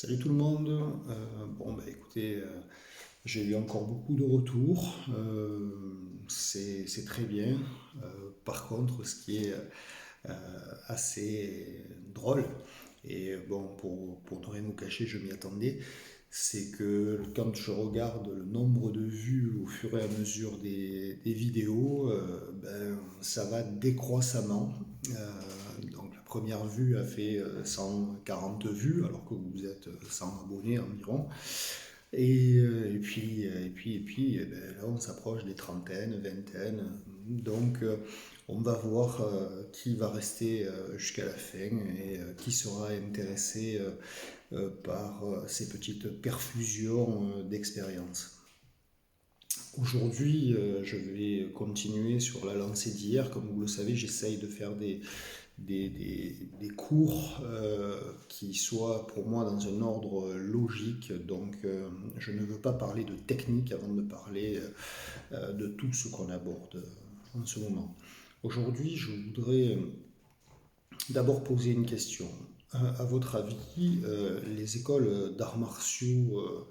Salut tout le monde. Écoutez, j'ai eu encore beaucoup de retours. C'est très bien. Par contre, ce qui est assez drôle, et bon, pour ne rien vous cacher, je m'y attendais, c'est que quand je regarde le nombre de vues au fur et à mesure des vidéos, ça va décroissamment. Donc la première vue a fait 140 vues alors que vous êtes 100 abonnés environ. Là, on s'approche des trentaines, vingtaines. Donc, on va voir qui va rester jusqu'à la fin et qui sera intéressé par ces petites perfusions d'expérience. Aujourd'hui, je vais continuer sur la lancée d'hier. Comme vous le savez, j'essaye de faire des cours qui soient pour moi dans un ordre logique. Donc, je ne veux pas parler de technique avant de parler de tout ce qu'on aborde en ce moment. Aujourd'hui, je voudrais d'abord poser une question. À votre avis, les écoles d'arts martiaux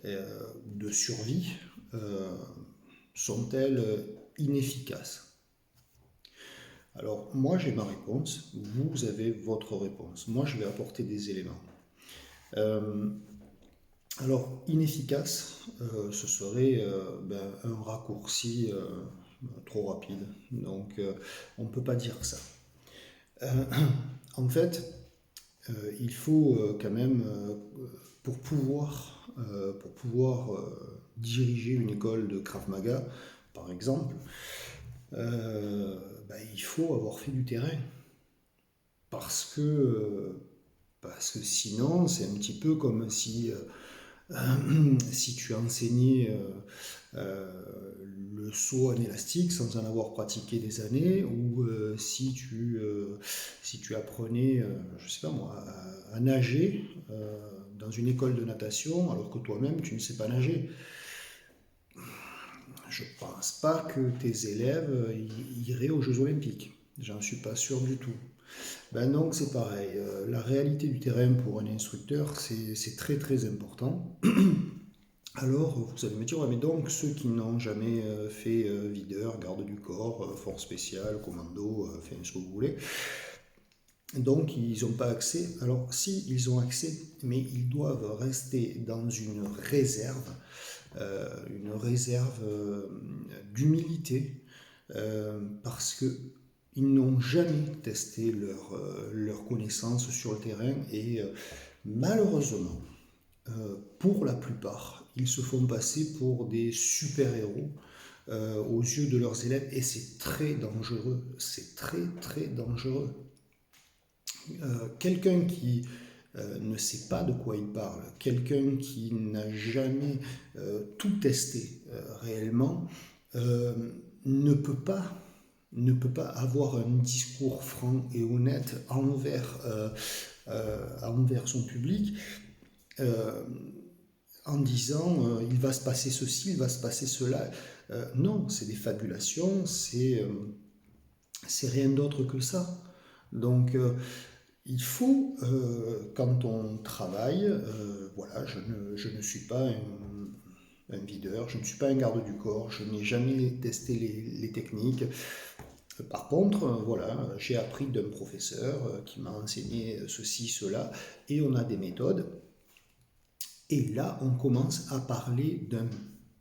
de survie euh, sont-elles inefficaces? Alors, moi j'ai ma réponse, vous avez votre réponse. Moi je vais apporter des éléments. Euh, alors, inefficace, ce serait un raccourci trop rapide. Donc, on ne peut pas dire ça. Euh, En fait, il faut quand même, pour pouvoir diriger une école de Krav Maga, par exemple, il faut avoir fait du terrain. Parce que, parce que sinon, c'est un petit peu comme si, si tu enseignais le saut en élastique sans en avoir pratiqué des années, ou si tu apprenais, je sais pas moi, à nager dans une école de natation alors que toi-même tu ne sais pas nager. Je pense pas que tes élèves iraient aux Jeux Olympiques. J'en suis pas sûr du tout. Ben donc c'est pareil. La réalité du terrain pour un instructeur, c'est très très important. Alors vous allez me dire, ouais, mais donc ceux qui n'ont jamais fait videur, garde du corps, force spéciale, commando, enfin ce que vous voulez, donc ils n'ont pas accès. Alors si, ils ont accès, mais ils doivent rester dans une réserve d'humilité, parce que ils n'ont jamais testé leur connaissance sur le terrain et malheureusement, pour la plupart, ils se font passer pour des super-héros aux yeux de leurs élèves et c'est très dangereux, c'est très très dangereux. Quelqu'un qui ne sait pas de quoi il parle, quelqu'un qui n'a jamais tout testé réellement, euh, ne peut pas ne peut pas avoir un discours franc et honnête envers son public euh, en disant il va se passer ceci, il va se passer cela. Non, c'est des fabulations, c'est rien d'autre que ça. Donc il faut, quand on travaille, voilà, je ne suis pas un videur, je ne suis pas un garde du corps, je n'ai jamais testé les techniques. Par contre, voilà, j'ai appris d'un professeur qui m'a enseigné ceci, cela, et on a des méthodes. Et là, on commence à parler d'un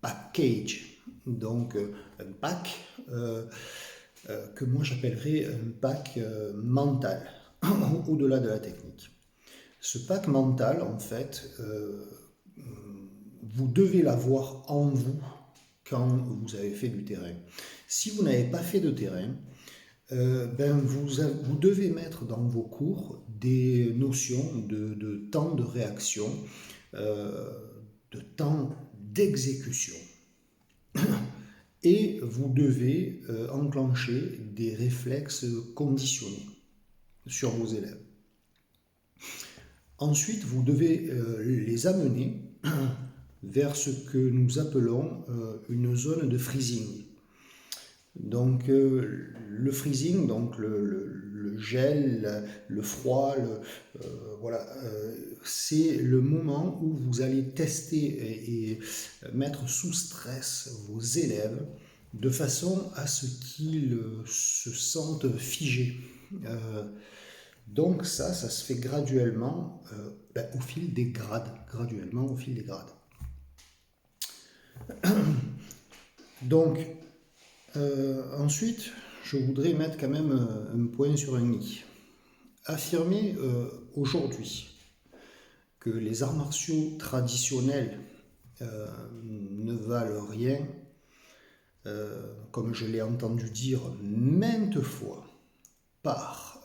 package. Donc, un pack que moi j'appellerais un pack mental, au-delà de la technique. Ce pack mental, en fait, vous devez l'avoir en vous quand vous avez fait du terrain. Si vous n'avez pas fait de terrain, vous devez mettre dans vos cours des notions de temps de réaction, euh, de temps d'exécution. Et vous devez enclencher des réflexes conditionnés sur vos élèves. Ensuite, vous devez les amener vers ce que nous appelons une zone de freezing. Donc le freezing, donc le gel, le froid, voilà, c'est le moment où vous allez tester et mettre sous stress vos élèves de façon à ce qu'ils se sentent figés. Donc ça se fait graduellement au fil des grades, graduellement au fil des grades. Donc ensuite, je voudrais mettre quand même un point sur un i. Affirmer aujourd'hui que les arts martiaux traditionnels ne valent rien, comme je l'ai entendu dire maintes fois par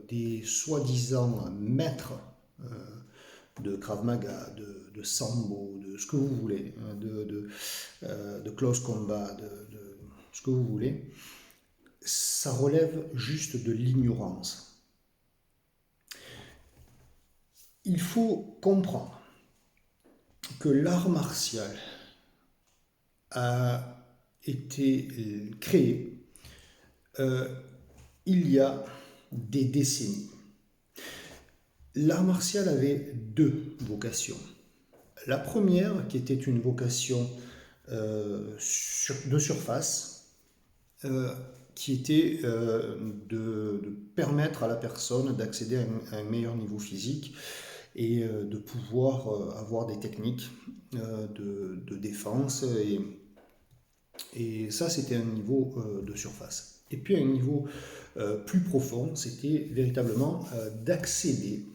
des soi-disant maîtres de Krav Maga, de Sambo, de ce que vous voulez, de close combat, de ce que vous voulez, ça relève juste de l'ignorance. Il faut comprendre que l'art martial a été créé il y a des décennies. L'art martial avait deux vocations. La première, qui était une vocation de surface, qui était de permettre à la personne d'accéder à un meilleur niveau physique et de pouvoir avoir des techniques de défense. Et ça, c'était un niveau de surface. Et puis, un niveau plus profond, c'était véritablement d'accéder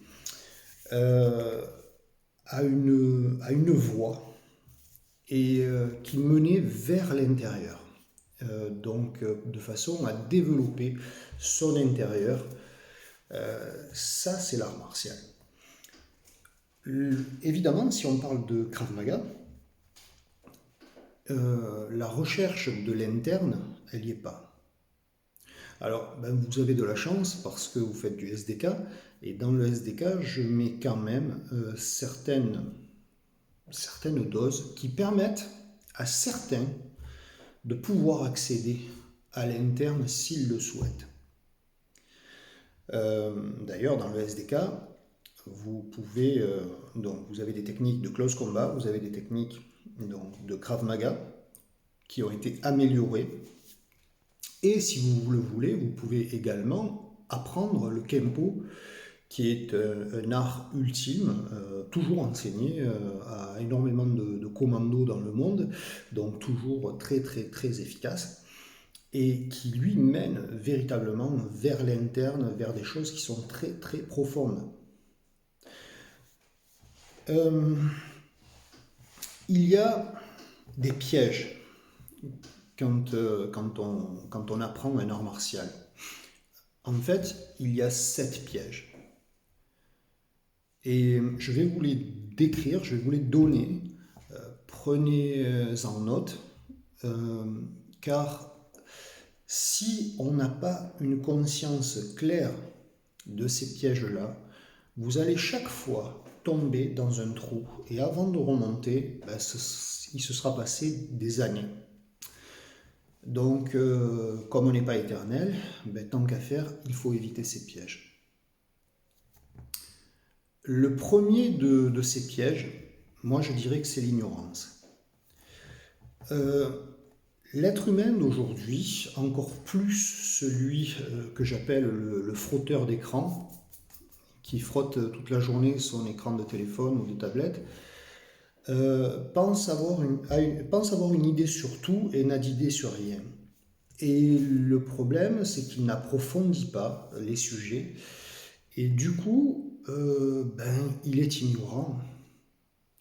à une voie et qui menait vers l'intérieur. Donc, de façon à développer son intérieur. Ça, c'est l'art martial. Évidemment, si on parle de Krav Maga, la recherche de l'interne, elle n'y est pas. Alors, vous avez de la chance parce que vous faites du SDK, et dans le SDK, je mets quand même certaines doses qui permettent à certains de pouvoir accéder à l'interne s'ils le souhaitent. D'ailleurs, dans le SDK, vous pouvez, donc vous avez des techniques de close combat, vous avez des techniques donc, de Krav Maga qui ont été améliorées. Et si vous le voulez, vous pouvez également apprendre le Kempo, qui est un art ultime, toujours enseigné à énormément de commandos dans le monde, donc toujours très très très efficace, et qui lui mène véritablement vers l'interne, vers des choses qui sont très très profondes. Il y a des pièges quand on apprend un art martial. En fait, il y a 7 pièges. Et je vais vous les décrire, je vais vous les donner. Prenez-en note, car si on n'a pas une conscience claire de ces pièges-là, vous allez chaque fois tomber dans un trou. Et avant de remonter, il se sera passé des années. Donc, comme on n'est pas éternel, tant qu'à faire, il faut éviter ces pièges. Le premier de ces pièges, moi je dirais que c'est l'ignorance. L'être humain d'aujourd'hui, encore plus celui que j'appelle le frotteur d'écran, qui frotte toute la journée son écran de téléphone ou de tablette, pense avoir une idée sur tout et n'a d'idée sur rien. Et le problème, c'est qu'il n'approfondit pas les sujets. Et du coup, il est ignorant.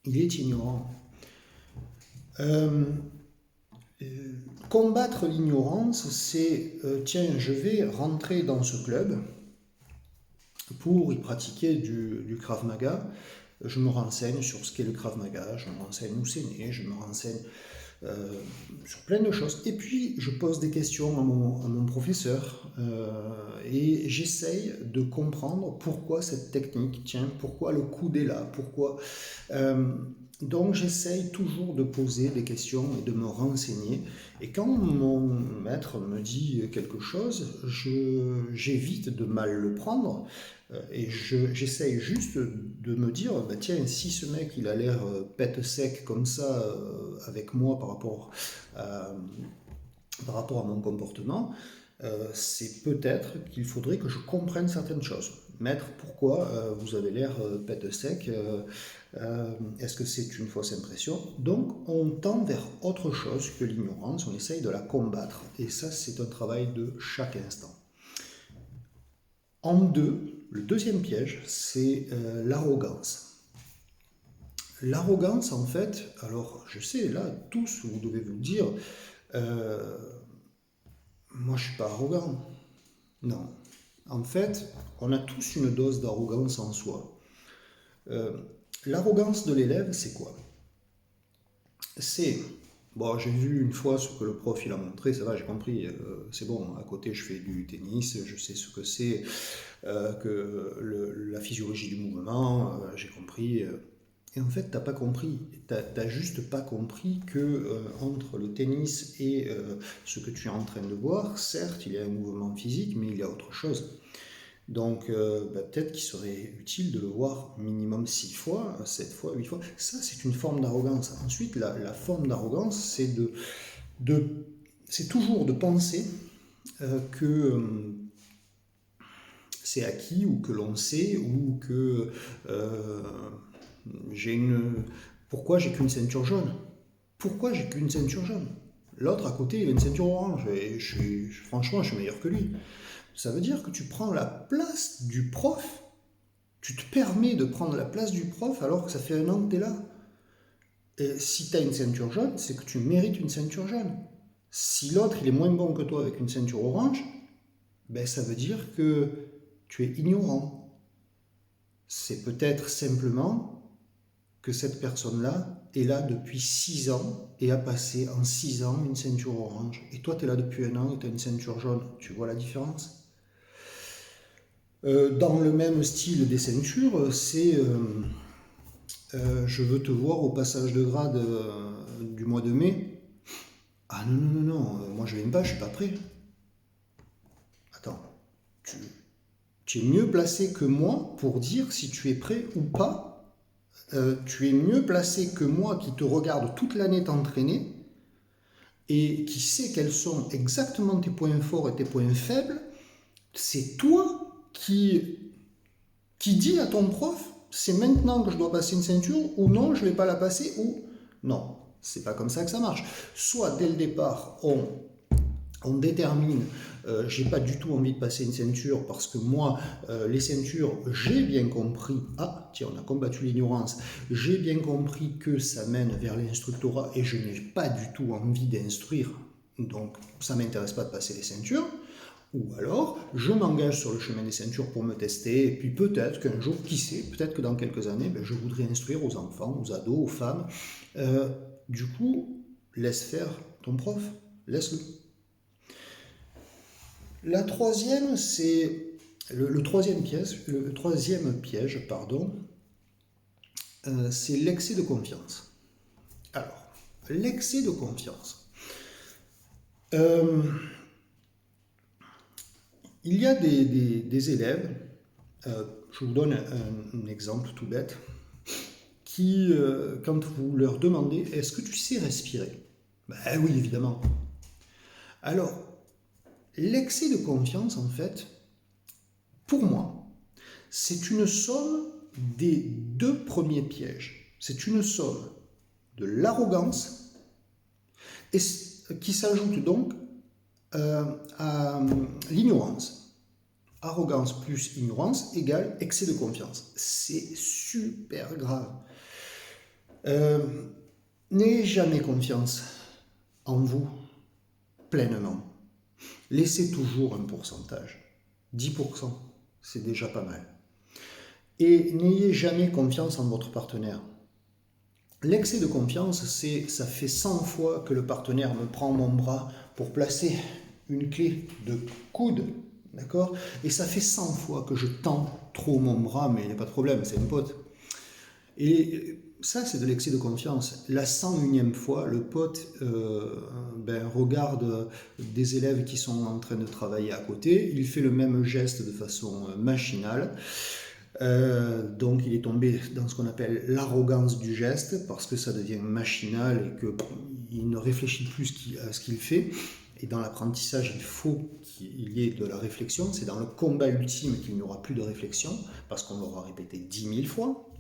Il est ignorant. Combattre l'ignorance, c'est tiens, je vais rentrer dans ce club pour y pratiquer du Krav Maga. Je me renseigne sur ce qu'est le Krav Maga, je me renseigne où c'est né, je me renseigne sur plein de choses. Et puis, je pose des questions à mon professeur et j'essaye de comprendre pourquoi cette technique tient, pourquoi le coude est là, pourquoi... donc, j'essaye toujours de poser des questions et de me renseigner. Et quand mon maître me dit quelque chose, j'évite de mal le prendre. Et j'essaye juste de me dire, bah tiens, si ce mec il a l'air pète sec comme ça avec moi par rapport à mon comportement, c'est peut-être qu'il faudrait que je comprenne certaines choses. Maître, pourquoi vous avez l'air pète sec est-ce que c'est une fausse impression? Donc on tend vers autre chose que l'ignorance, on essaye de la combattre. Et ça, c'est un travail de chaque instant. En deux, le deuxième piège, c'est l'arrogance. L'arrogance, en fait, alors je sais, là, tous, vous devez vous dire, moi je ne suis pas arrogant. Non. En fait, on a tous une dose d'arrogance en soi. L'arrogance de l'élève, c'est quoi? C'est, bon, j'ai vu une fois ce que le prof il a montré, ça va, j'ai compris, c'est bon, à côté je fais du tennis, je sais ce que c'est la physiologie du mouvement, j'ai compris. Et en fait, t'as pas compris, t'as juste pas compris que entre le tennis et ce que tu es en train de voir, certes, il y a un mouvement physique, mais il y a autre chose. Donc, peut-être qu'il serait utile de le voir minimum 6 fois, 7 fois, 8 fois. Ça, c'est une forme d'arrogance. Ensuite, la forme d'arrogance, c'est toujours de penser que c'est acquis ou que l'on sait ou que pourquoi j'ai qu'une ceinture jaune? Pourquoi j'ai qu'une ceinture jaune? L'autre à côté, il a une ceinture orange et franchement, je suis meilleur que lui. Ça veut dire que tu prends la place du prof. Tu te permets de prendre la place du prof alors que ça fait un an que tu es là. Et si tu as une ceinture jaune, c'est que tu mérites une ceinture jaune. Si l'autre il est moins bon que toi avec une ceinture orange, ben ça veut dire que tu es ignorant. C'est peut-être simplement que cette personne-là est là depuis 6 ans et a passé en 6 ans une ceinture orange. Et toi, tu es là depuis un an et tu as une ceinture jaune. Tu vois la différence? Dans le même style des ceintures, c'est je veux te voir au passage de grade du mois de mai. Ah non, non, non, non, moi je viens pas, je suis pas prêt. Attends, tu es mieux placé que moi pour dire si tu es prêt ou pas. Tu es mieux placé que moi qui te regarde toute l'année t'entraîner et qui sait quels sont exactement tes points forts et tes points faibles. C'est toi qui dit à ton prof, c'est maintenant que je dois passer une ceinture ou non, je ne vais pas la passer ou non. C'est pas comme ça que ça marche. Soit dès le départ, on détermine, j'ai pas du tout envie de passer une ceinture parce que moi, les ceintures, j'ai bien compris, ah tiens, on a combattu l'ignorance, j'ai bien compris que ça mène vers l'instructorat et je n'ai pas du tout envie d'instruire, donc ça m'intéresse pas de passer les ceintures. Ou alors, je m'engage sur le chemin des ceintures pour me tester, et puis peut-être qu'un jour, qui sait, peut-être que dans quelques années, je voudrais instruire aux enfants, aux ados, aux femmes. Du coup, laisse faire ton prof, laisse-le. La troisième, c'est le troisième piège, c'est l'excès de confiance. Alors, l'excès de confiance. Il y a des élèves, je vous donne un exemple tout bête, qui, quand vous leur demandez « Est-ce que tu sais respirer ?» Ben oui, évidemment. Alors, l'excès de confiance, en fait, pour moi, c'est une somme des deux premiers pièges. C'est une somme de l'arrogance et qui s'ajoute donc à l'ignorance. Arrogance plus ignorance égale excès de confiance. C'est super grave. N'ayez jamais confiance en vous pleinement. Laissez toujours un pourcentage. 10%, c'est déjà pas mal. Et n'ayez jamais confiance en votre partenaire. L'excès de confiance, ça fait 100 fois que le partenaire me prend mon bras pour placer une clé de coude, d'accord? Et ça fait 100 fois que je tends trop mon bras, mais il n'y a pas de problème, c'est un pote. Et ça, c'est de l'excès de confiance. La 101e fois, le pote regarde des élèves qui sont en train de travailler à côté, il fait le même geste de façon machinale. Donc il est tombé dans ce qu'on appelle l'arrogance du geste, parce que ça devient machinal et qu'il ne réfléchit plus à ce qu'il fait. Et dans l'apprentissage, il faut qu'il y ait de la réflexion. C'est dans le combat ultime qu'il n'y aura plus de réflexion, parce qu'on l'aura répété 10 000 fois.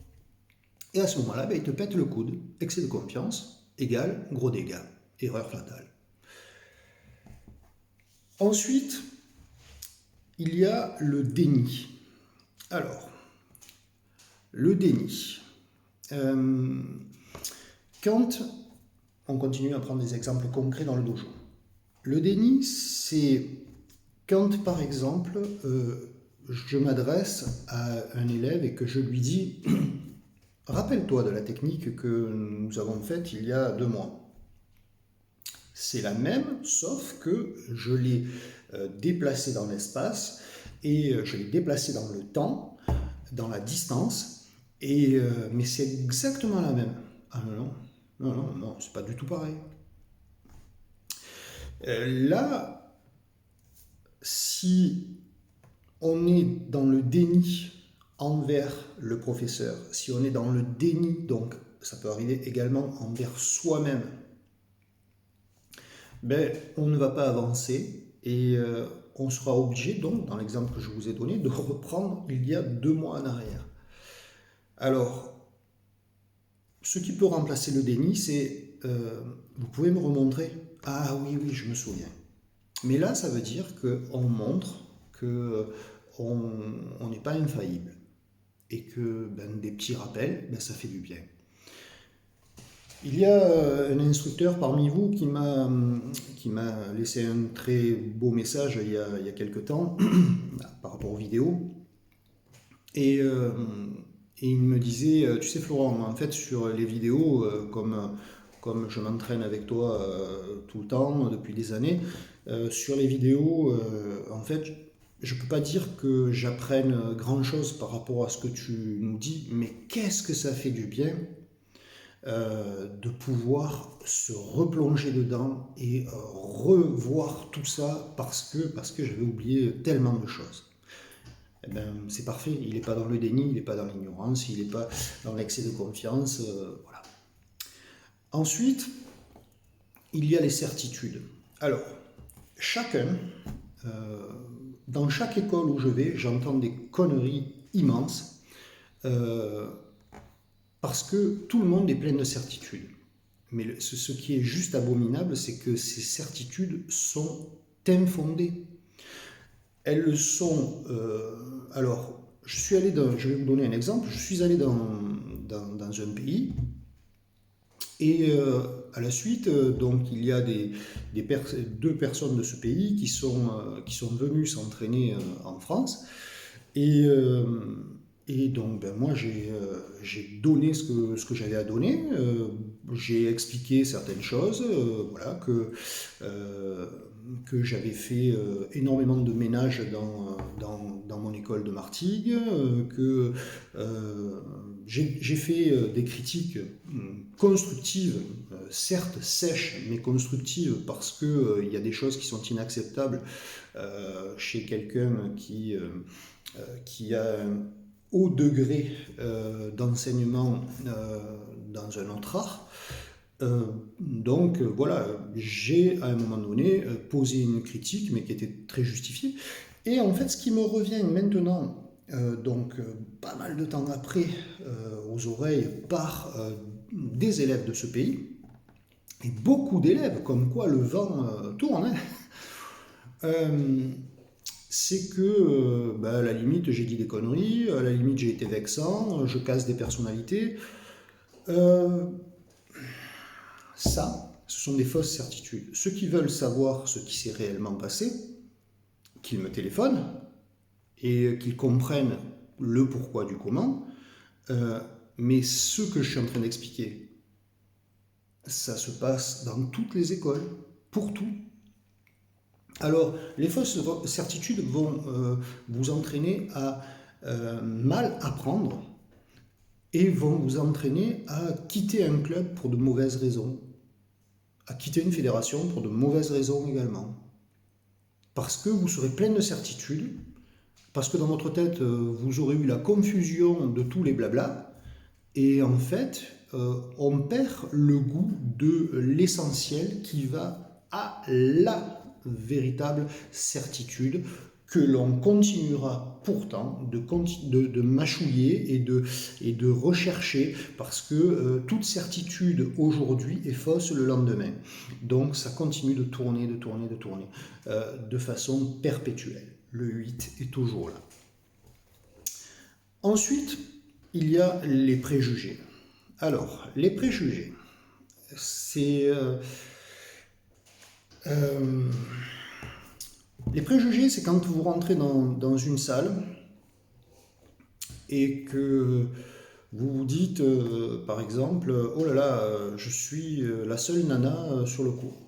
Et à ce moment-là, il te pète le coude. Excès de confiance égale gros dégâts. Erreur fatale. Ensuite, il y a le déni. Alors, le déni. Quand on continue à prendre des exemples concrets dans le dojo. Le déni, c'est quand, par exemple, je m'adresse à un élève et que je lui dis « Rappelle-toi de la technique que nous avons faite il y a 2 mois. » C'est la même, sauf que je l'ai déplacé dans l'espace et je l'ai déplacé dans le temps, dans la distance, mais c'est exactement la même. Ah non, c'est pas du tout pareil. Là, si on est dans le déni envers le professeur, si on est dans le déni, donc ça peut arriver également envers soi-même, on ne va pas avancer et on sera obligé, donc, dans l'exemple que je vous ai donné, de reprendre il y a 2 mois en arrière. Alors, ce qui peut remplacer le déni, c'est vous pouvez me remontrer? Ah oui, je me souviens. Mais là, ça veut dire qu'on montre qu'on n'est pas infaillible et que des petits rappels, ça fait du bien. Il y a un instructeur parmi vous qui m'a laissé un très beau message il y a quelques temps par rapport aux vidéos. Et il me disait, tu sais Florent, en fait sur les vidéos, comme je m'entraîne avec toi tout le temps, depuis des années, sur les vidéos, en fait, je ne peux pas dire que j'apprenne grand-chose par rapport à ce que tu nous dis, mais qu'est-ce que ça fait du bien de pouvoir se replonger dedans et revoir tout ça parce que j'avais oublié tellement de choses. C'est parfait, il n'est pas dans le déni, il n'est pas dans l'ignorance, il n'est pas dans l'excès de confiance. Voilà. Ensuite, il y a les certitudes. Alors, dans chaque école où je vais, j'entends des conneries immenses parce que tout le monde est plein de certitudes. Mais ce qui est juste abominable, c'est que ces certitudes sont infondées. Elles le sont. Alors, je vais vous donner un exemple. Je suis allé dans un pays et à la suite, donc il y a deux personnes de ce pays qui sont venues s'entraîner en France et donc moi j'ai donné ce que j'avais à donner. J'ai expliqué certaines choses, voilà que j'avais fait énormément de ménage dans mon école de Martigues, que j'ai fait des critiques constructives, certes sèches, mais constructives, parce qu'il y a des choses qui sont inacceptables chez quelqu'un qui a un haut degré d'enseignement dans un autre art. Donc voilà, j'ai à un moment donné posé une critique, mais qui était très justifiée. Et en fait, ce qui me revient maintenant, pas mal de temps après, aux oreilles par des élèves de ce pays, et beaucoup d'élèves, comme quoi le vent tourne, c'est que, à la limite, j'ai dit des conneries, à la limite, j'ai été vexant, je casse des personnalités. Ça, ce sont des fausses certitudes. Ceux qui veulent savoir ce qui s'est réellement passé, qu'ils me téléphonent et qu'ils comprennent le pourquoi du comment. Mais ce que je suis en train d'expliquer, Ça se passe dans toutes les écoles, pour tout. Alors, les fausses certitudes vont vous entraîner à mal apprendre et vont vous entraîner à quitter un club pour de mauvaises raisons, à quitter une fédération pour de mauvaises raisons également. Parce que vous serez plein de certitudes, parce que dans votre tête, vous aurez eu la confusion de tous les blablas, et en fait, on perd le goût de l'essentiel qui va à la véritable certitude que l'on continuera pourtant de mâchouiller et de rechercher parce que toute certitude aujourd'hui est fausse le lendemain. Donc ça continue de tourner, de façon perpétuelle. Le 8 est toujours là. Ensuite, il y a les préjugés. Alors, les préjugés, c'est... les préjugés, c'est quand vous rentrez dans une salle et que vous vous dites, par exemple, oh là là, je suis la seule nana sur le cours,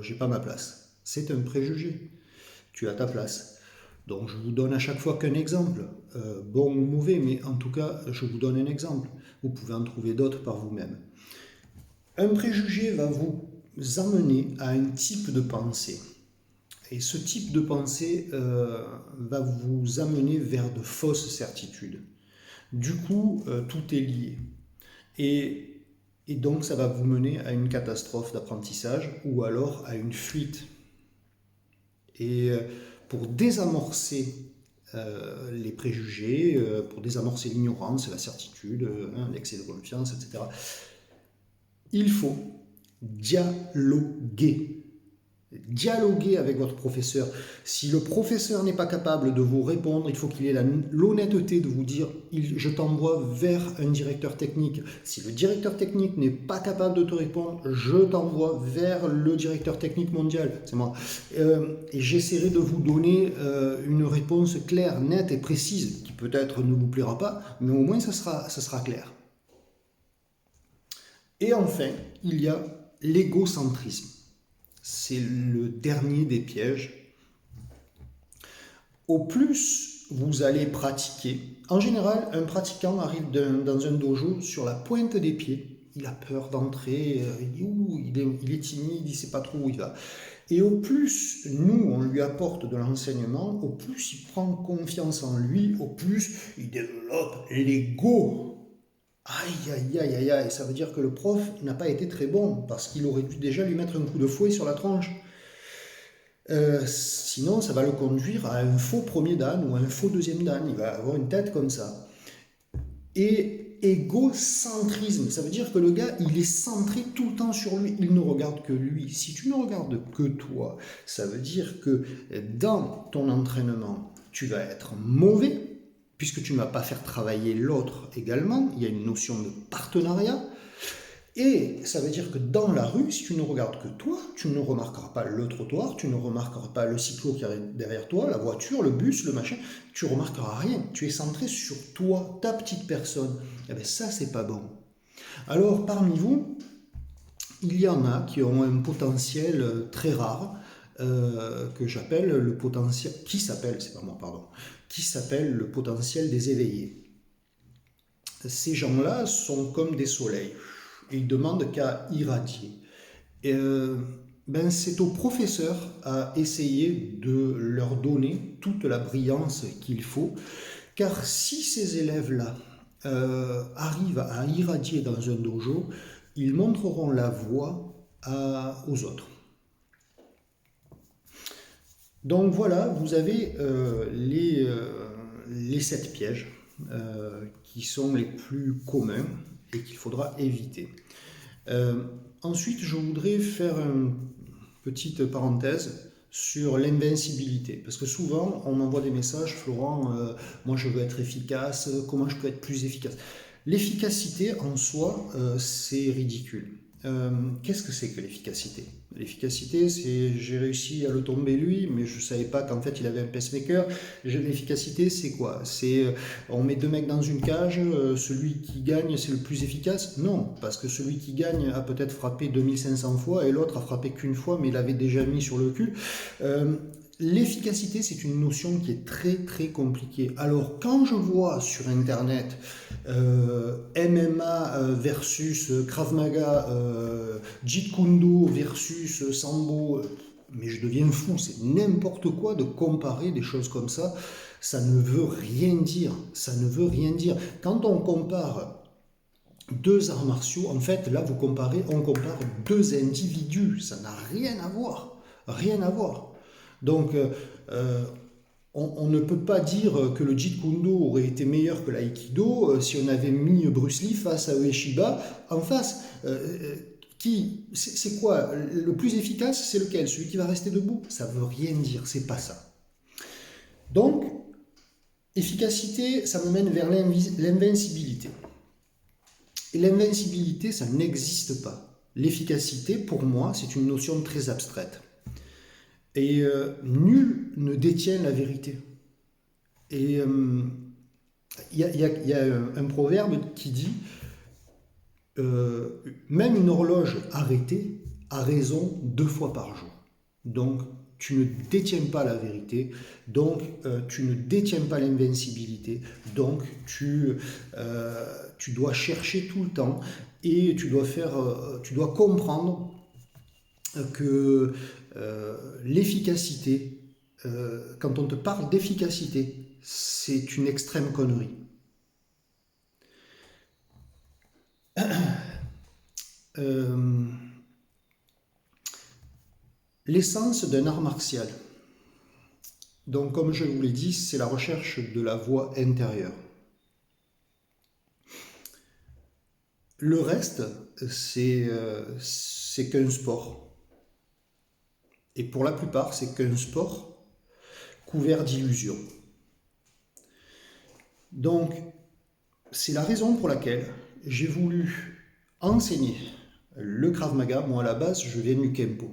j'ai pas ma place. C'est un préjugé. Tu as ta place. Donc je vous donne à chaque fois qu'un exemple, bon ou mauvais, mais en tout cas, je vous donne un exemple. Vous pouvez en trouver d'autres par vous-même. Un préjugé va vous amener à un type de pensée. Et ce type de pensée va vous amener vers de fausses certitudes. Du coup, tout est lié. Et donc, ça va vous mener à une catastrophe d'apprentissage ou alors à une fuite. Et pour désamorcer les préjugés, pour désamorcer l'ignorance, la certitude, l'excès de confiance, etc., il faut dialoguer. Dialoguer avec votre professeur. Si le professeur n'est pas capable de vous répondre, il faut qu'il ait l'honnêteté de vous dire je t'envoie vers un directeur technique. Si le directeur technique n'est pas capable de te répondre, je t'envoie vers le directeur technique mondial. C'est moi. Et j'essaierai de vous donner une réponse claire, nette et précise, qui peut-être ne vous plaira pas, mais au moins ça sera clair. Et enfin, il y a l'égocentrisme. C'est le dernier des pièges. Au plus vous allez pratiquer, en général, un pratiquant arrive dans un dojo sur la pointe des pieds. Il a peur d'entrer, il est timide, il ne sait pas trop où il va. Et au plus nous, on lui apporte de l'enseignement, au plus il prend confiance en lui, au plus il développe l'ego. Aïe, aïe, aïe, aïe, aïe, ça veut dire que le prof n'a pas été très bon, parce qu'il aurait dû déjà lui mettre un coup de fouet sur la tronche. Sinon, ça va le conduire à un faux premier dan ou à un faux deuxième dan. Il va avoir une tête comme ça. Et égocentrisme, ça veut dire que le gars, il est centré tout le temps sur lui. Il ne regarde que lui. Si tu ne regardes que toi, ça veut dire que dans ton entraînement, tu vas être mauvais, puisque tu ne vas pas faire travailler l'autre également. Il y a une notion de partenariat. Et ça veut dire que dans la rue, si tu ne regardes que toi, tu ne remarqueras pas le trottoir, tu ne remarqueras pas le cyclo qui est derrière toi, la voiture, le bus, le machin, tu ne remarqueras rien. Tu es centré sur toi, ta petite personne. Et bien ça, c'est pas bon. Alors, parmi vous, il y en a qui ont un potentiel très rare, que j'appelle le potentiel, qui s'appelle le potentiel des éveillés. Ces gens-là sont comme des soleils. Ils demandent qu'à irradier. C'est au professeur à essayer de leur donner toute la brillance qu'il faut, car si ces élèves-là arrivent à irradier dans un dojo, ils montreront la voie aux autres. Donc voilà, vous avez les 7 pièges qui sont les plus communs et qu'il faudra éviter. Ensuite, je voudrais faire une petite parenthèse sur l'invincibilité. Parce que souvent, on m'envoie des messages, Florent, moi je veux être efficace, comment je peux être plus efficace? L'efficacité en soi, c'est ridicule. Qu'est-ce que c'est que l'efficacité? L'efficacité, c'est j'ai réussi à le tomber lui, mais je ne savais pas qu'en fait il avait un pacemaker. L'efficacité, c'est quoi? C'est on met deux mecs dans une cage, celui qui gagne, c'est le plus efficace? Non, parce que celui qui gagne a peut-être frappé 2500 fois et l'autre a frappé qu'une fois, mais il avait déjà mis sur le cul. L'efficacité, c'est une notion qui est très très compliquée. Alors quand je vois sur internet MMA versus Krav Maga, Jeet Kune Do versus Sambo, mais je deviens fou, c'est n'importe quoi de comparer des choses comme ça. Ça ne veut rien dire, ça ne veut rien dire. Quand on compare deux arts martiaux, en fait, là, on compare deux individus, ça n'a rien à voir, rien à voir. Donc, on ne peut pas dire que le Jeet Kune Do aurait été meilleur que l'aïkido si on avait mis Bruce Lee face à Ueshiba en face. C'est quoi? Le plus efficace, c'est lequel? Celui qui va rester debout? Ça veut rien dire, c'est pas ça. Donc, efficacité, ça me mène vers l'invincibilité. Et l'invincibilité, ça n'existe pas. L'efficacité, pour moi, c'est une notion très abstraite. Et nul ne détient la vérité. Et il y a un proverbe qui dit même une horloge arrêtée a raison 2 fois par jour. Donc, tu ne détiens pas la vérité, donc tu ne détiens pas l'invincibilité, donc tu dois chercher tout le temps et tu dois comprendre que l'efficacité, quand on te parle d'efficacité, c'est une extrême connerie. L'essence d'un art martial. Donc, comme je vous l'ai dit, c'est la recherche de la voie intérieure. Le reste, c'est qu'un sport. Et pour la plupart, c'est qu'un sport couvert d'illusions. Donc, c'est la raison pour laquelle j'ai voulu enseigner le Krav Maga. Moi, à la base, je viens du Kempo.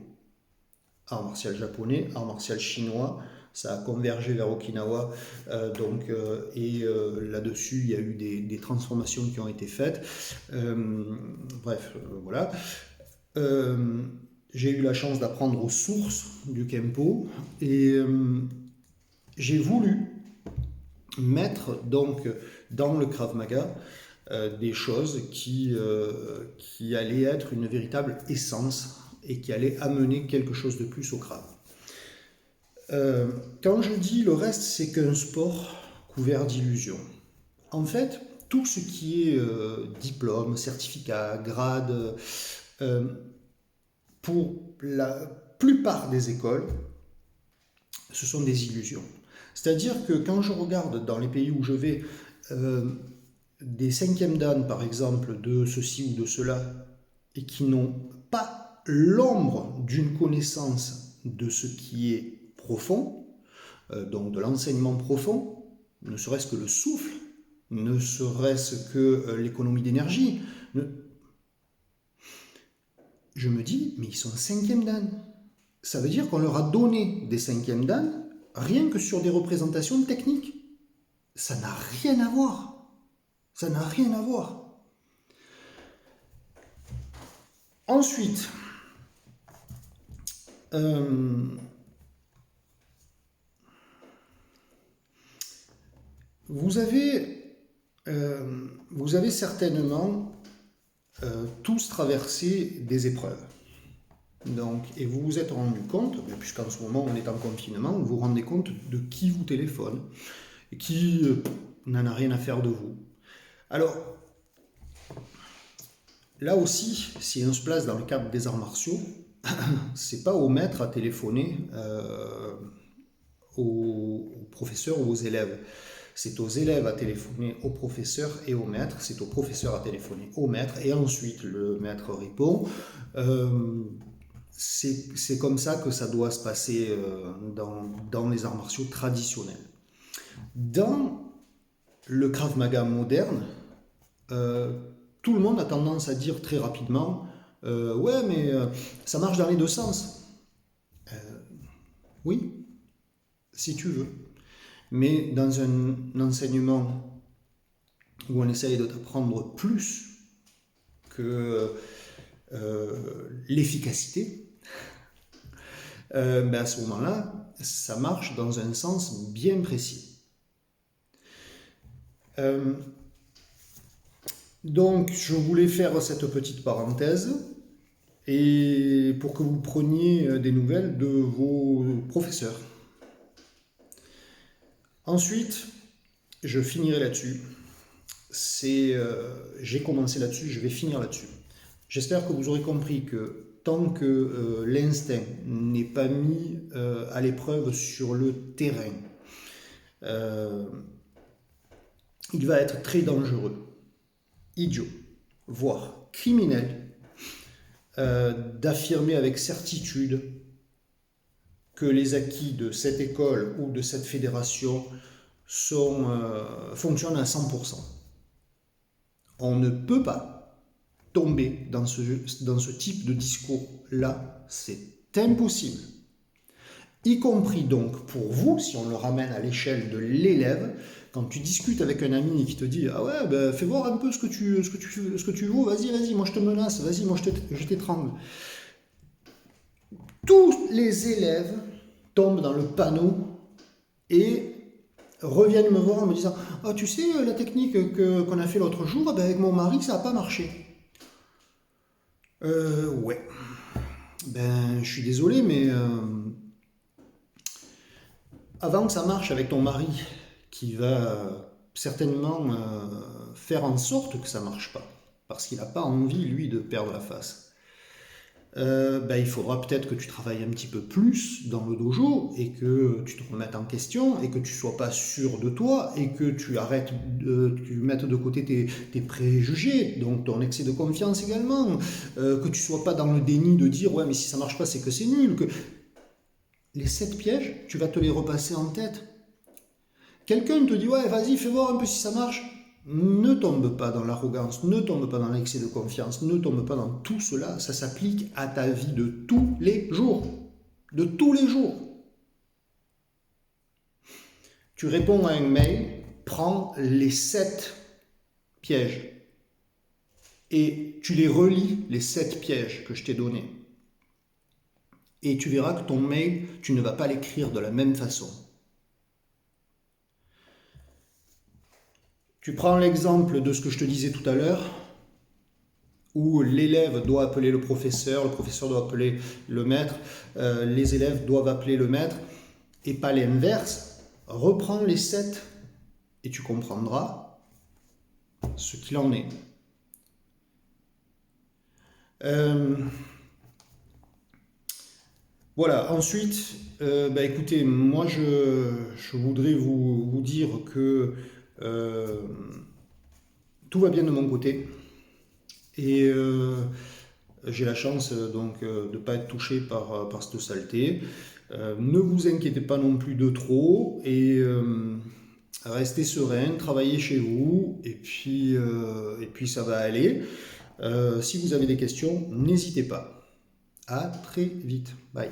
Art martial japonais, art martial chinois, ça a convergé vers Okinawa, là-dessus, il y a eu des transformations qui ont été faites. Voilà. J'ai eu la chance d'apprendre aux sources du Kempo et j'ai voulu mettre donc dans le Krav Maga des choses qui allaient être une véritable essence et qui allaient amener quelque chose de plus au Krav. Quand je dis le reste, c'est qu'un sport couvert d'illusions. En fait, tout ce qui est diplôme, certificat, grade, pour la plupart des écoles, ce sont des illusions. C'est-à-dire que quand je regarde dans les pays où je vais des 5e dan, par exemple, de ceci ou de cela, et qui n'ont pas l'ombre d'une connaissance de ce qui est profond, donc de l'enseignement profond, ne serait-ce que le souffle, ne serait-ce que l'économie d'énergie, je me dis, mais ils sont 5e dan. Ça veut dire qu'on leur a donné des 5e dan rien que sur des représentations techniques. Ça n'a rien à voir. Ça n'a rien à voir. Ensuite, vous avez certainement tous traversé des épreuves. Donc, et vous vous êtes rendu compte, puisqu'en ce moment on est en confinement, vous vous rendez compte de qui vous téléphone, et qui n'en a rien à faire de vous. Alors, là aussi, si on se place dans le cadre des arts martiaux, c'est pas au maître à téléphoner aux professeurs ou aux élèves. C'est aux élèves à téléphoner au professeur et au maître. C'est au professeur à téléphoner au maître. Et ensuite, le maître répond. C'est comme ça que ça doit se passer dans les arts martiaux traditionnels. Dans le Krav Maga moderne, tout le monde a tendance à dire très rapidement Ouais, mais ça marche dans les deux sens. Oui, si tu veux. Mais dans un enseignement où on essaye de t'apprendre plus que l'efficacité, ben à ce moment-là, ça marche dans un sens bien précis. Donc, je voulais faire cette petite parenthèse et pour que vous preniez des nouvelles de vos professeurs. Ensuite, je finirai là-dessus. J'ai commencé là-dessus, je vais finir là-dessus. J'espère que vous aurez compris que tant que l'instinct n'est pas mis à l'épreuve sur le terrain, il va être très dangereux, idiot, voire criminel, d'affirmer avec certitude que les acquis de cette école ou de cette fédération fonctionnent à 100%. On ne peut pas tomber dans ce type de discours-là, c'est impossible. Y compris donc pour vous, si on le ramène à l'échelle de l'élève, quand tu discutes avec un ami qui te dit « Ah ouais, ben, fais voir un peu ce que tu vaux, vas-y, moi je te menace, vas-y, moi je t'étrangle. » Tous les élèves tombent dans le panneau et reviennent me voir en me disant « Ah, tu sais, la technique qu'on a fait l'autre jour, ben, avec mon mari, ça n'a pas marché. » Ouais. Ben, je suis désolé, mais avant que ça marche avec ton mari, qui va certainement faire en sorte que ça ne marche pas, parce qu'il n'a pas envie, lui, de perdre la face, ben, il faudra peut-être que tu travailles un petit peu plus dans le dojo et que tu te remettes en question et que tu ne sois pas sûr de toi et que tu mettes de côté tes préjugés, donc ton excès de confiance également, que tu ne sois pas dans le déni de dire ouais mais si ça ne marche pas c'est que c'est nul. Les 7 pièges, tu vas te les repasser en tête. Quelqu'un te dit ouais vas-y fais voir un peu si ça marche. Ne tombe pas dans l'arrogance, ne tombe pas dans l'excès de confiance, ne tombe pas dans tout cela. Ça s'applique à ta vie de tous les jours. De tous les jours. Tu réponds à un mail, prends les 7 pièges et tu les relis, les 7 pièges que je t'ai donnés. Et tu verras que ton mail, tu ne vas pas l'écrire de la même façon. Tu prends l'exemple de ce que je te disais tout à l'heure, où l'élève doit appeler le professeur doit appeler le maître, les élèves doivent appeler le maître, et pas l'inverse. Reprends les 7 et tu comprendras ce qu'il en est. Voilà, ensuite, écoutez, moi je voudrais vous dire que tout va bien de mon côté. Et j'ai la chance donc de ne pas être touché par cette saleté. Ne vous inquiétez pas non plus de trop et restez serein, travaillez chez vous et puis ça va aller. Si vous avez des questions, n'hésitez pas. À très vite. Bye.